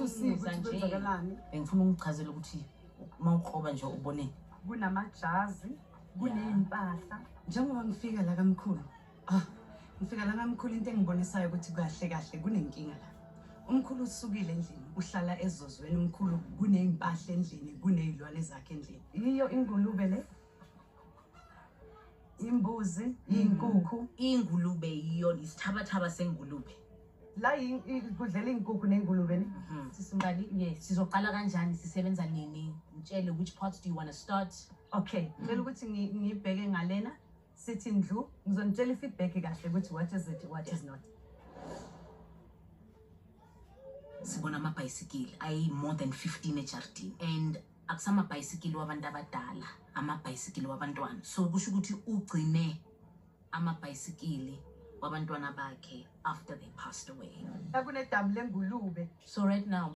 uzosiza nje Bengifuna ungichazela ukuthi mawukhoba nje ubone kunamajazi kunempahla Njengoba ngifika la kamkhulu. Ngifika la kamkhulu into engibonisayo ukuthi kahle kahle kunenkinga la. Umkhulu usukile endlini, uhlala ezozweni umkhulu kunempahla endlini, kunezilwane zakhe endlini. iyo ingulube le imbuzi inkukhu ingulube yiyo isithabathaba sengulube. la kudlela inkukhu nengulube ne Sisimbali, yes, sizoqala kanjani, sisebenza nini? Ngitshele which parts do you want to start? okay ngicela ukuthi ngibheke ngalena sithi ndlu ngizonitshela ifeedback kahle ukuthi what is it what is not. Sibona amabhayisikili ayi more than 15 ejardini and akusamabhayisikili wabantu abadala, amabhayisikili wabantwana. So kusho ukuthi ugcine amabhayisikili wabantwana bakhe after they passed away. La kunedamu lengulube So right now